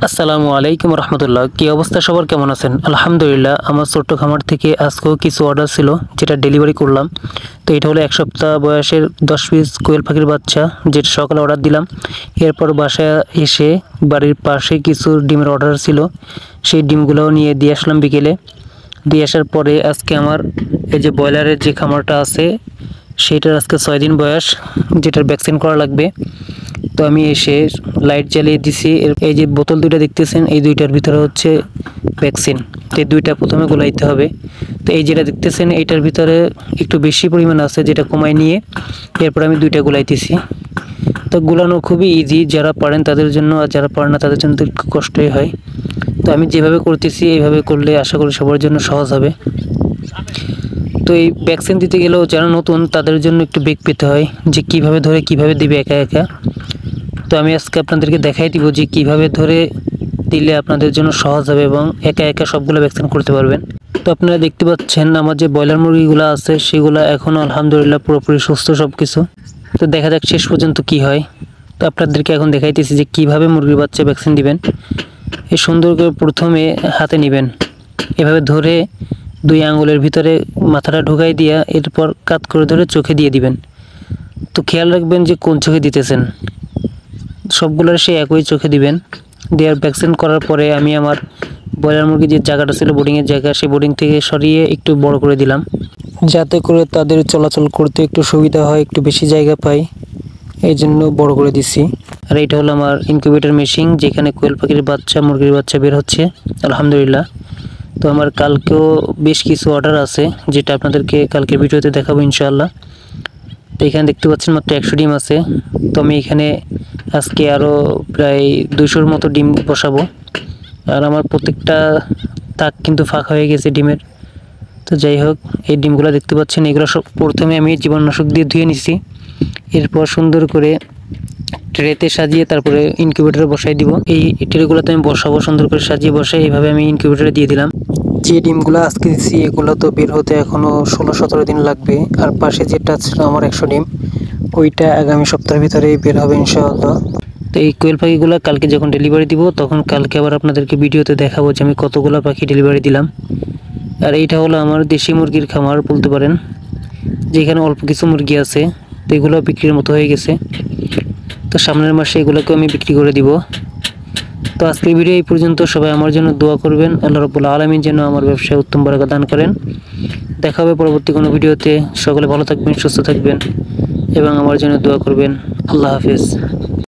আসসালামু আলাইকুম রহমতুল্লাহ। কি অবস্থা, সবার কেমন আছেন? আলহামদুলিল্লাহ। আমার ছোট্ট খামার থেকে আজকেও কিছু অর্ডার ছিল, যেটা ডেলিভারি করলাম। তো এটা হলো 1 সপ্তাহ বয়সের 10 পিস কোয়েল পাখির বাচ্চা, যেটা সকালে অর্ডার দিলাম। এরপর বাসায় এসে বাড়ির পাশে কিছু ডিমের অর্ডার ছিল, সেই ডিমগুলোও নিয়ে দিয়ে আসলাম বিকেলে। দিয়ে আসার পরে আজকে আমার এই যে ব্রয়লারের যে খামারটা আছে, সেটার আজকে 6 দিন বয়স, যেটার ভ্যাকসিন করা লাগবে। তো আমি এসে লাইট জ্বালিয়ে দিছি। এই যে বোতল দুইটা দেখতেছেন, এই দুইটার ভিতরে হচ্ছে ভ্যাকসিন। এই দুইটা প্রথমে গোলাইতে হবে। তো এই যেটা দেখতেছেন, এইটার ভিতরে একটু বেশি পরিমাণ আছে, যেটা কমাই নিয়ে এরপর আমি দুইটা গোলাইতেছি। তো গোলানো খুবই ইজি, যারা পারেন তাদের জন্য, আর যারা পারেন না তাদের জন্য তো একটু কষ্টই হয়। তো আমি যেভাবে করতেছি এইভাবে করলে আশা করি সবার জন্য সহজ হবে। তো এই ভ্যাকসিন দিতে গেলেও যারা নতুন তাদের জন্য একটু বেগ পেতে হয়, যে কিভাবে ধরে কিভাবে দিবে একা একা। তো আমি আজকে আপনাদেরকে দেখাই দিব যে কিভাবে ধরে দিলে আপনাদের জন্য সহজ হবে এবং একা একা সবগুলো ভ্যাকসিন করতে পারবেন। তো আপনারা দেখতে পাচ্ছেন আমার যে ব্রয়লার মুরগিগুলো আছে সেগুলো এখনও আলহামদুলিল্লাহ পুরোপুরি সুস্থ সব কিছু। তো দেখা যাক শেষ পর্যন্ত কি হয়। তো আপনাদেরকে এখন দেখাইতেছি যে কিভাবে মুরগির বাচ্চা ভ্যাকসিন দিবেন। এই সুন্দর করে প্রথমে হাতে নেবেন, এভাবে ধরে 2 আঙ্গুলের ভিতরে মাথাটা ঢুকাই দিয়া এরপর কাত করে ধরে চোখে দিয়ে দিবেন। তো খেয়াল রাখবেন যে কোন চোখে দিতেছেন, সবগুলোর সেই একই চোখে দিবেন। দেওয়ার ভ্যাকসিন করার পরে আমি আমার ব্রয়লার মুরগির যে জায়গাটা ছিল, বোর্ডিংয়ের জায়গা, সেই বোর্ডিং থেকে সরিয়ে একটু বড় করে দিলাম, যাতে করে তাদের চলাচল করতে একটু সুবিধা হয়, একটু বেশি জায়গা পাই, এই জন্য বড় করে দিছি। আর এটা হলো আমার ইনকিউবেটর মেশিন, যেখানে কোয়েল পাখির বাচ্চা মুরগির বাচ্চা বের হচ্ছে আলহামদুলিল্লাহ। তো আমার কালকেও বেশ কিছু অর্ডার আছে, যেটা আপনাদেরকে কালকে ভিডিওতে দেখাবো ইনশাআল্লাহ। তো এখানে দেখতে পাচ্ছেন মাত্র 100 ডিম আছে। তো আমি এখানে আজকে আরও প্রায় 200-র মতো ডিম বসাবো। আর আমার প্রত্যেকটা তাক কিন্তু ফাঁকা হয়ে গেছে ডিমের। তো যাই হোক, এই ডিমগুলো দেখতে পাচ্ছেন, এগুলো সব প্রথমে আমি জীবাণুনাশক দিয়ে ধুয়ে নিছি। এরপর সুন্দর করে ট্রেতে সাজিয়ে তারপরে ইনকিউবেটরে বসাই দিব। এই ট্রেগুলোতে আমি বসাবো, সুন্দর করে সাজিয়ে বসাই এইভাবে আমি ইনকিউবেটরে দিয়ে দিলাম। যে ডিমগুলো আজকে দিচ্ছি এগুলো তো বের হতে এখনও 16-17 দিন লাগবে। আর পাশে যেটা ছিল আমার 100 ডিম, ওইটা আগামী সপ্তাহের ভিতরেই বের হবে ইনশাআল্লাহ। তো এই কোয়েল পাখিগুলো কালকে যখন ডেলিভারি দিব, তখন কালকে আবার আপনাদেরকে ভিডিওতে দেখাবো যে আমি কতগুলো পাখি ডেলিভারি দিলাম। আর এইটা হলো আমার দেশি মুরগির খামার বলতে পারেন, যেখানে অল্প কিছু মুরগি আছে। তো এগুলো বিক্রির মতো হয়ে গেছে। তো সামনের মাসে এগুলোকে আমি বিক্রি করে দিব। তো আজকের ভিডিও এই পর্যন্ত। সবাই আমার জন্য দোয়া করবেন, আল্লাহ রাব্বুল আলামিন যেন আমার ব্যবসায় উত্তম বরকত দান করেন। দেখা হবে পরবর্তী কোনো ভিডিওতে। সকলে ভালো থাকবেন, সুস্থ থাকবেন এবং আমার জন্য দোয়া করবেন। আল্লাহ হাফেজ।